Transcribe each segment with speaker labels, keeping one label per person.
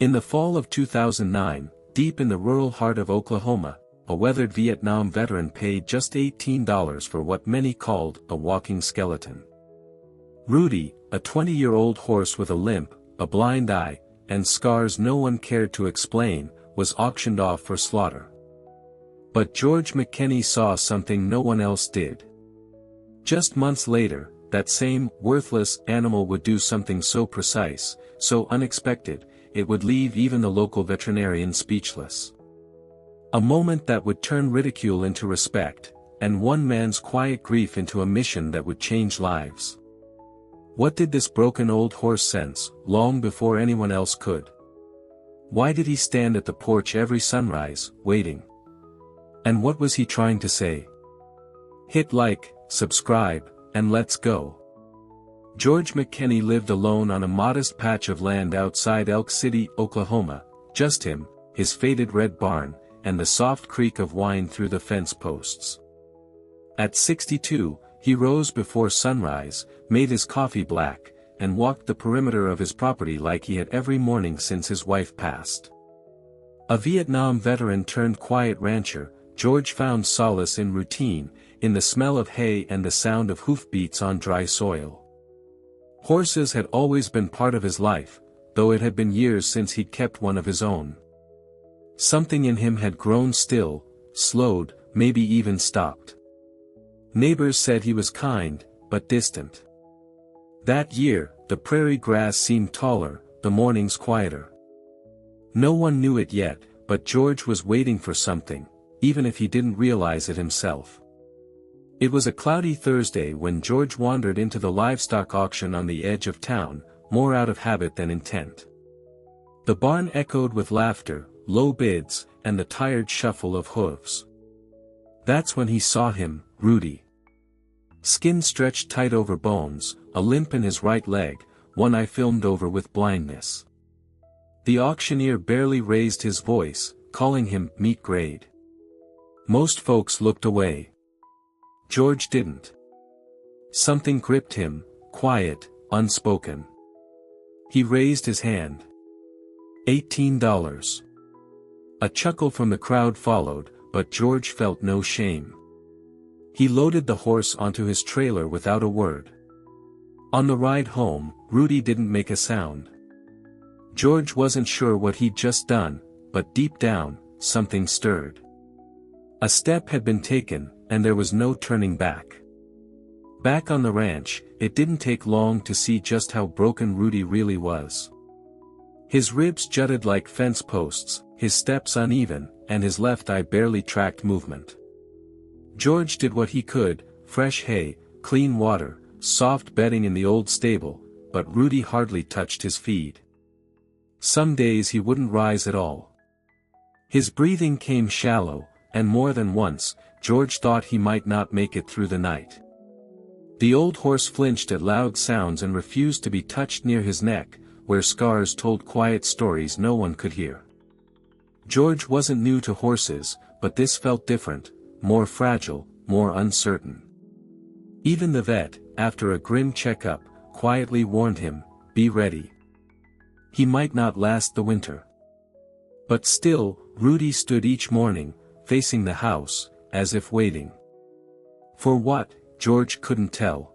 Speaker 1: In the fall of 2009, deep in the rural heart of Oklahoma, a weathered Vietnam veteran paid just $18 for what many called a walking skeleton. Rudy, a 20-year-old horse with a limp, a blind eye, and scars no one cared to explain, was auctioned off for slaughter. But George McKenney saw something no one else did. Just months later, that same worthless animal would do something so precise, so unexpected, it would leave even the local veterinarian speechless. A moment that would turn ridicule into respect, and one man's quiet grief into a mission that would change lives. What did this broken old horse sense, long before anyone else could? Why did he stand at the porch every sunrise, waiting? And what was he trying to say? Hit like, subscribe, and let's go. George McKenney lived alone on a modest patch of land outside Elk City, Oklahoma, just him, his faded red barn, and the soft creak of wine through the fence posts. At 62, he rose before sunrise, made his coffee black, and walked the perimeter of his property like he had every morning since his wife passed. A Vietnam veteran turned quiet rancher, George found solace in routine, in the smell of hay and the sound of hoofbeats on dry soil. Horses had always been part of his life, though it had been years since he'd kept one of his own. Something in him had grown still, slowed, maybe even stopped. Neighbors said he was kind, but distant. That year, the prairie grass seemed taller, the mornings quieter. No one knew it yet, but George was waiting for something, even if he didn't realize it himself. It was a cloudy Thursday when George wandered into the livestock auction on the edge of town, more out of habit than intent. The barn echoed with laughter, low bids, and the tired shuffle of hooves. That's when he saw him, Rudy. Skin stretched tight over bones, a limp in his right leg, one eye filmed over with blindness. The auctioneer barely raised his voice, calling him meat grade. Most folks looked away. George didn't. Something gripped him, quiet, unspoken. He raised his hand. $18. A chuckle from the crowd followed, but George felt no shame. He loaded the horse onto his trailer without a word. On the ride home, Rudy didn't make a sound. George wasn't sure what he'd just done, but deep down, something stirred. A step had been taken, and there was no turning back. Back on the ranch, it didn't take long to see just how broken Rudy really was. His ribs jutted like fence posts, his steps uneven, and his left eye barely tracked movement. George did what he could, fresh hay, clean water, soft bedding in the old stable, but Rudy hardly touched his feed. Some days he wouldn't rise at all. His breathing came shallow, and more than once, George thought he might not make it through the night. The old horse flinched at loud sounds and refused to be touched near his neck, where scars told quiet stories no one could hear. George wasn't new to horses, but this felt different, more fragile, more uncertain. Even the vet, after a grim checkup, quietly warned him, "Be ready. He might not last the winter." But still, Rudy stood each morning, facing the house, as if waiting. For what, George couldn't tell.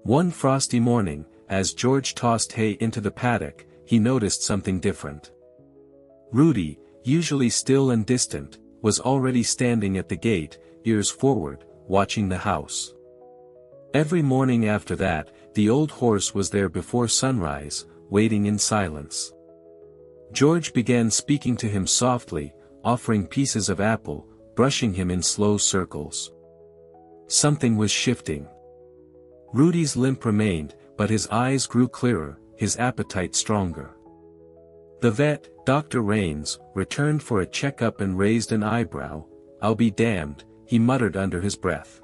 Speaker 1: One frosty morning, as George tossed hay into the paddock, he noticed something different. Rudy, usually still and distant, was already standing at the gate, ears forward, watching the house. Every morning after that, the old horse was there before sunrise, waiting in silence. George began speaking to him softly, offering pieces of apple, brushing him in slow circles. Something was shifting. Rudy's limp remained, but his eyes grew clearer, his appetite stronger. The vet, Dr. Rains, returned for a checkup and raised an eyebrow. "I'll be damned," he muttered under his breath.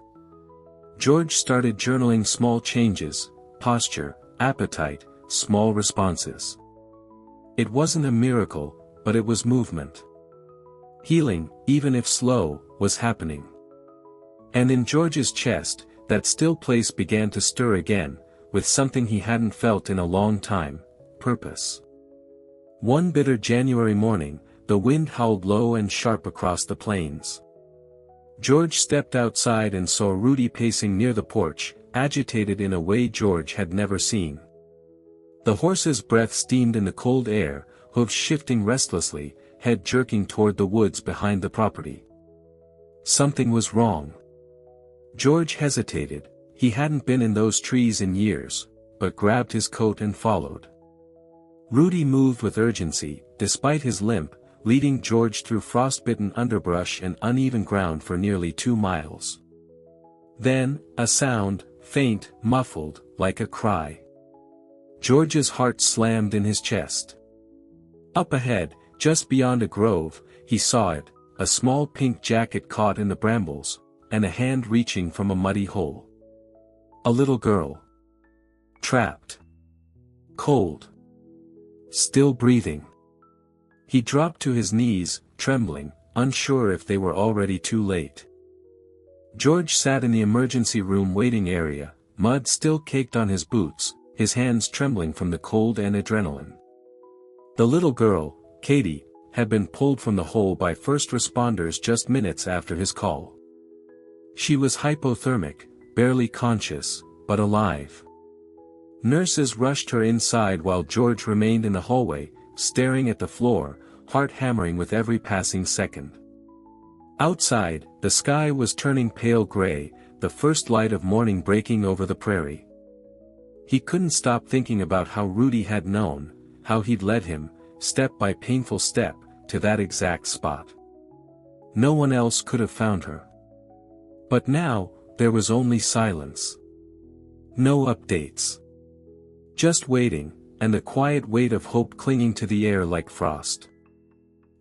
Speaker 1: George started journaling small changes, posture, appetite, small responses. It wasn't a miracle, but it was movement. Healing, even if slow, was happening. And in George's chest, that still place began to stir again, with something he hadn't felt in a long time: purpose. One bitter January morning, the wind howled low and sharp across the plains. George stepped outside and saw Rudy pacing near the porch, agitated in a way George had never seen. The horse's breath steamed in the cold air, hooves shifting restlessly, head jerking toward the woods behind the property. Something was wrong. George hesitated. He hadn't been in those trees in years, but grabbed his coat and followed. Rudy moved with urgency, despite his limp, leading George through frostbitten underbrush and uneven ground for nearly 2 miles. Then, a sound, faint, muffled, like a cry. George's heart slammed in his chest. Up ahead, just beyond a grove, he saw it, a small pink jacket caught in the brambles, and a hand reaching from a muddy hole. A little girl. Trapped. Cold. Still breathing. He dropped to his knees, trembling, unsure if they were already too late. George sat in the emergency room waiting area, mud still caked on his boots, his hands trembling from the cold and adrenaline. The little girl, Katie, had been pulled from the hole by first responders just minutes after his call. She was hypothermic, barely conscious, but alive. Nurses rushed her inside while George remained in the hallway, staring at the floor, heart hammering with every passing second. Outside, the sky was turning pale gray, the first light of morning breaking over the prairie. He couldn't stop thinking about how Rudy had known, how he'd led him, step by painful step, to that exact spot. No one else could have found her. But now, there was only silence. No updates. Just waiting, and the quiet weight of hope clinging to the air like frost.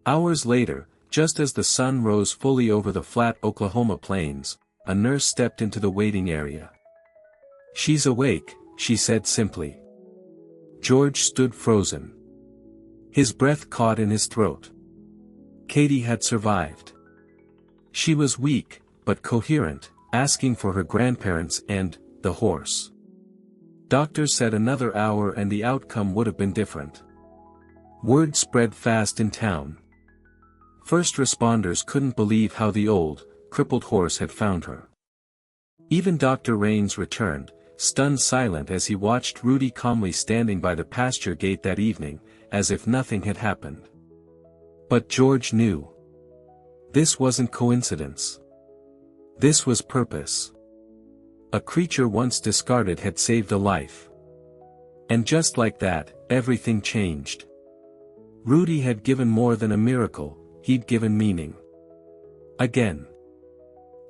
Speaker 1: Hours later, just as the sun rose fully over the flat Oklahoma plains, a nurse stepped into the waiting area. "She's awake," she said simply. George stood frozen. His breath caught in his throat. Katie had survived. She was weak, but coherent, asking for her grandparents and the horse. Doctors said another hour and the outcome would have been different. Word spread fast in town. First responders couldn't believe how the old, crippled horse had found her. Even Dr. Raines returned, stunned silent as he watched Rudy calmly standing by the pasture gate that evening, as if nothing had happened. But George knew. This wasn't coincidence. This was purpose. A creature once discarded had saved a life. And just like that, everything changed. Rudy had given more than a miracle, he'd given meaning. Again.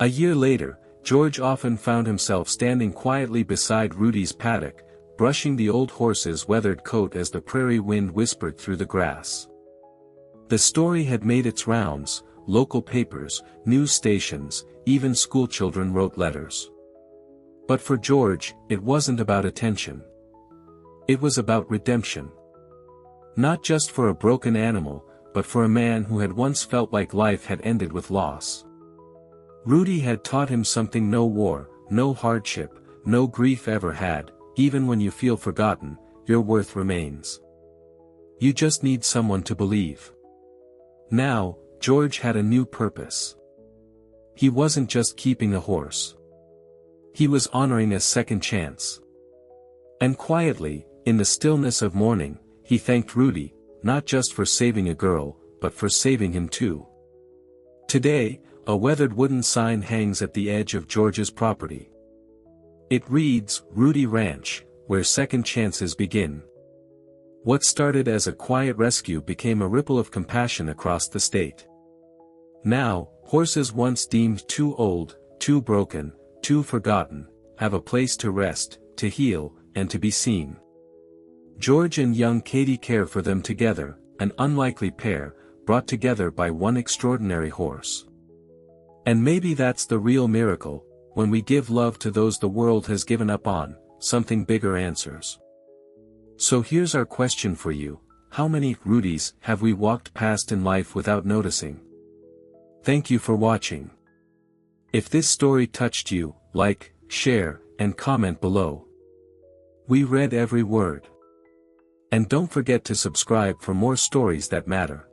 Speaker 1: A year later, George often found himself standing quietly beside Rudy's paddock, brushing the old horse's weathered coat as the prairie wind whispered through the grass. The story had made its rounds, local papers, news stations, even schoolchildren wrote letters. But for George, it wasn't about attention. It was about redemption. Not just for a broken animal, but for a man who had once felt like life had ended with loss. Rudy had taught him something no war, no hardship, no grief ever had. Even when you feel forgotten, your worth remains. You just need someone to believe. Now, George had a new purpose. He wasn't just keeping a horse. He was honoring a second chance. And quietly, in the stillness of morning, he thanked Rudy, not just for saving a girl, but for saving him too. Today, a weathered wooden sign hangs at the edge of George's property. It reads, "Rudy Ranch, where second chances begin." What started as a quiet rescue became a ripple of compassion across the state. Now, horses once deemed too old, too broken, too forgotten, have a place to rest, to heal, and to be seen. George and young Katie care for them together, an unlikely pair, brought together by one extraordinary horse. And maybe that's the real miracle, when we give love to those the world has given up on, something bigger answers. So here's our question for you: how many Rudys have we walked past in life without noticing? Thank you for watching. If this story touched you, like, share, and comment below. We read every word. And don't forget to subscribe for more stories that matter.